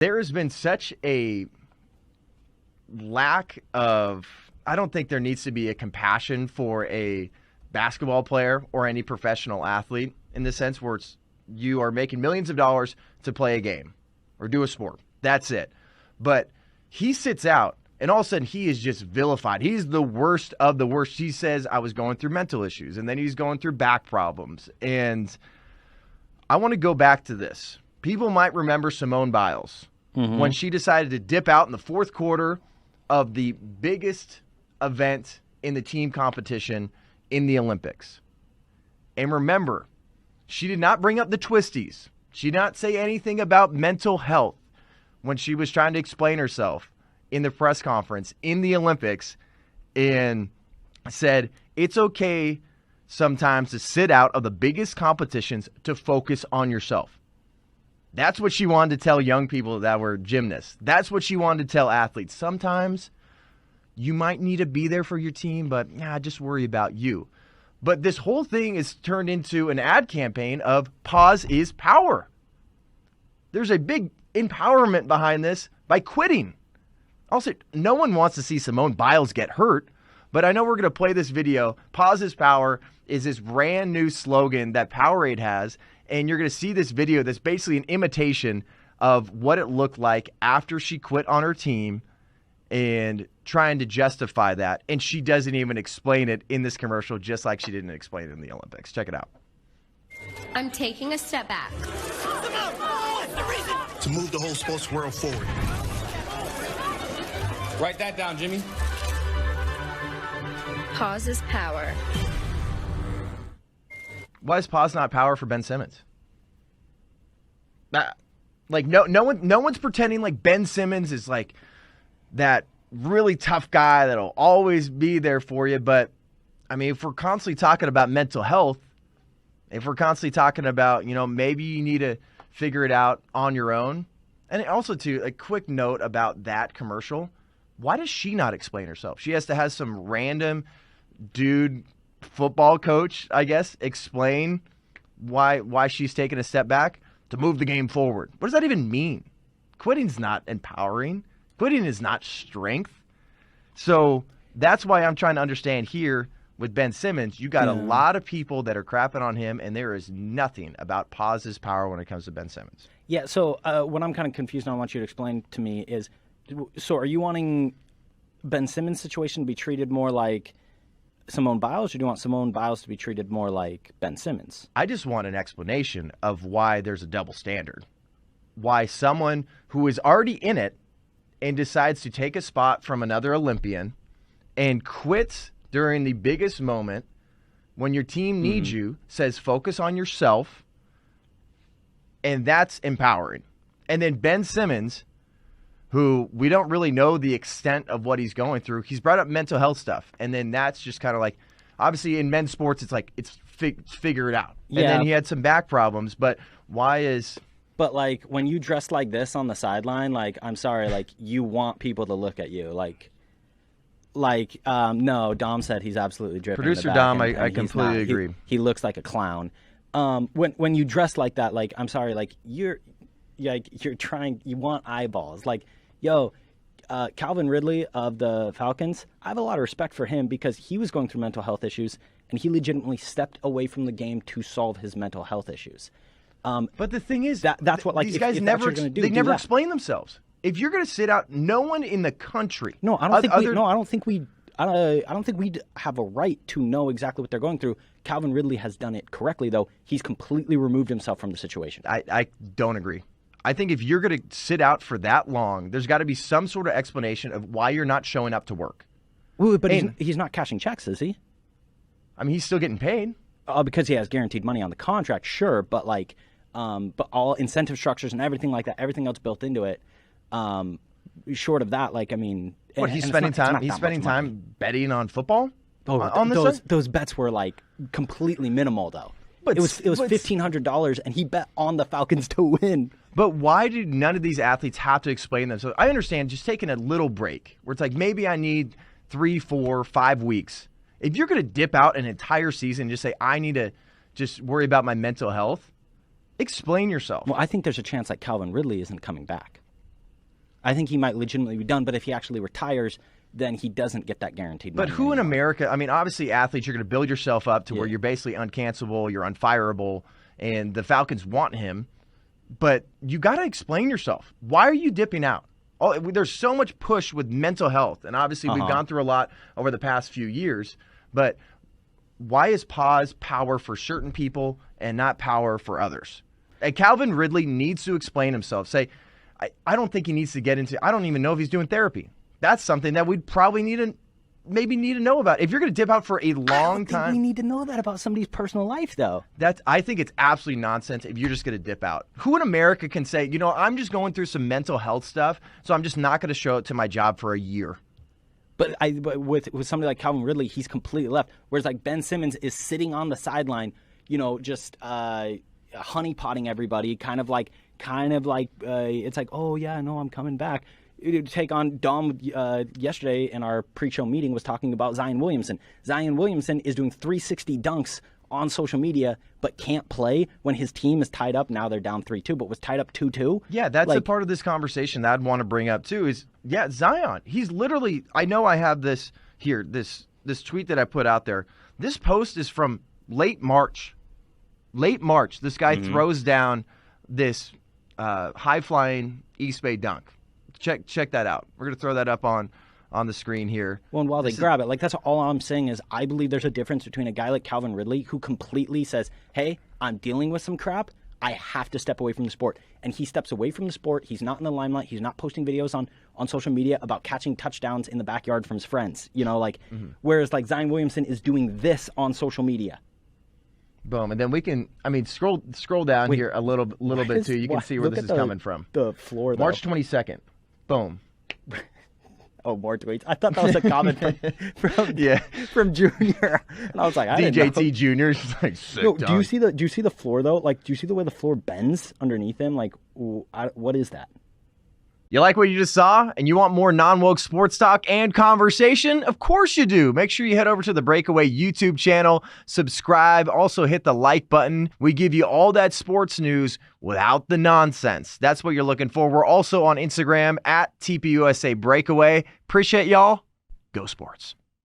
There has been such a lack of, I don't think there needs to be a compassion for a basketball player or any professional athlete in the sense where you are making millions of dollars to play a game or do a sport. That's it. But he sits out and all of a sudden he is just vilified. He's the worst of the worst. He says, I was going through mental issues, and then he's going through back problems. And I want to go back to this. People might remember Simone Biles when she decided to dip out in the fourth quarter of the biggest event in the team competition in the Olympics. And remember, she did not bring up the twisties. She did not say anything about mental health when she was trying to explain herself in the press conference in the Olympics, and said it's okay sometimes to sit out of the biggest competitions to focus on yourself. That's what she wanted to tell young people that were gymnasts. That's what she wanted to tell athletes. Sometimes you might need to be there for your team, but just worry about you. But this whole thing is turned into an ad campaign of pause is power. There's a big empowerment behind this by quitting. Also, no one wants to see Simone Biles get hurt, but I know we're going to play this video. Pause is power is this brand new slogan that Powerade has, and you're going to see this video that's basically an imitation of what it looked like after she quit on her team and trying to justify that. And she doesn't even explain it in this commercial, just like she didn't explain it in the Olympics. Check it out. I'm taking a step back. To move the whole sports world forward. Write that down, Jimmy. Pause is power. Why is pause not power for Ben Simmons? Like no one's pretending like Ben Simmons is like that really tough guy that'll always be there for you. But I mean, if we're constantly talking about mental health, if we're constantly talking about, maybe you need to figure it out on your own. And also, too, a quick note about that commercial. Why does she not explain herself? She has to have some random dude football coach, I guess, explain why she's taking a step back to move the game forward. What does that even mean? Quitting's not empowering. Quitting is not strength. So that's why I'm trying to understand here with Ben Simmons, you got a lot of people that are crapping on him, and there is nothing about pause's power when it comes to Ben Simmons. Yeah, so what I'm kind of confused on, I want you to explain to me is, so are you wanting Ben Simmons' situation to be treated more like Simone Biles, or do you want Simone Biles to be treated more like Ben Simmons? I just want an explanation of why there's a double standard. Why someone who is already in it and decides to take a spot from another Olympian and quits during the biggest moment when your team needs you, says focus on yourself, and that's empowering. And then Ben Simmons, who we don't really know the extent of what he's going through, he's brought up mental health stuff, and then that's just kind of like, obviously in men's sports, it's like, it's figure it out. Yeah. And then he had some back problems, but why is... But, like, when you dress like this on the sideline, like, I'm sorry, like, you want people to look at you, no, Dom said he's absolutely dripping. Producer Dom, I completely agree. He looks like a clown. When you dress like that, like, I'm sorry, like, you're trying, you want eyeballs. Like, Calvin Ridley of the Falcons, I have a lot of respect for him because he was going through mental health issues, and he legitimately stepped away from the game to solve his mental health issues. But the thing is, that's what, like, these guys never explain themselves. If you're going to sit out, no one in the country. No, I don't think we have a right to know exactly what they're going through. Calvin Ridley has done it correctly, though. He's completely removed himself from the situation. I don't agree. I think if you're going to sit out for that long, there's got to be some sort of explanation of why you're not showing up to work. But he's not cashing checks, is he? I mean, he's still getting paid. Because he has guaranteed money on the contract, sure, but but all incentive structures and everything like that, everything else built into it. Short of that, like, I mean, he's spending time betting on football. Those bets were like completely minimal, though. But it was $1,500, and he bet on the Falcons to win. But why do none of these athletes have to explain them? So I understand just taking a little break where it's like maybe I need 3, 4, 5 weeks. If you're going to dip out an entire season and just say I need to just worry about my mental health, explain yourself. Well, I think there's a chance that Calvin Ridley isn't coming back. I think he might legitimately be done, but if he actually retires, then he doesn't get that guaranteed money. But who in anymore. America, I mean, obviously athletes, you're going to build yourself up to where you're basically uncancelable, you're unfireable, and the Falcons want him. But you got to explain yourself. Why are you dipping out? There's so much push with mental health, and obviously we've gone through a lot over the past few years, but why is pause power for certain people and not power for others? And Calvin Ridley needs to explain himself. Say, I don't think he needs to get into, I don't even know if he's doing therapy. That's something that we'd probably need to know about. If you're going to dip out for a long time. We need to know that about somebody's personal life, though. I think it's absolutely nonsense if you're just going to dip out. Who in America can say, I'm just going through some mental health stuff, so I'm just not going to show up to my job for a year? But with somebody like Calvin Ridley, he's completely left. Whereas like Ben Simmons is sitting on the sideline, just honeypotting everybody, kind of like it's like, oh yeah, no, I'm coming back. To take on Dom yesterday in our pre-show meeting was talking about Zion Williamson. Zion Williamson is doing 360 dunks on social media, but can't play when his team is tied up. Now they're down 3-2, but was tied up 2-2. Yeah, that's a part of this conversation that I'd want to bring up too. Is Zion. He's literally. I know I have this here. This tweet that I put out there. This post is from late March. Late March. This guy throws down this high-flying East Bay dunk. Check that out. We're going to throw that up on the screen here. Well, and while they grab it, like that's all I'm saying is I believe there's a difference between a guy like Calvin Ridley who completely says, hey, I'm dealing with some crap. I have to step away from the sport. And he steps away from the sport. He's not in the limelight. He's not posting videos on social media about catching touchdowns in the backyard from his friends. Whereas like Zion Williamson is doing this on social media. Boom, and then we can. I mean, scroll down here a little bit too. You can see where this is coming from. The floor, though. March 22nd. Boom. Oh, more tweets. I thought that was a comment from Junior, and I was like, DJT Junior. Like, sick no, do you see the floor though? Like, do you see the way the floor bends underneath him? Like, what is that? You like what you just saw and you want more non-woke sports talk and conversation? Of course you do. Make sure you head over to the Breakaway YouTube channel, subscribe, also hit the like button. We give you all that sports news without the nonsense. That's what you're looking for. We're also on Instagram at TPUSA Breakaway. Appreciate y'all. Go Sports.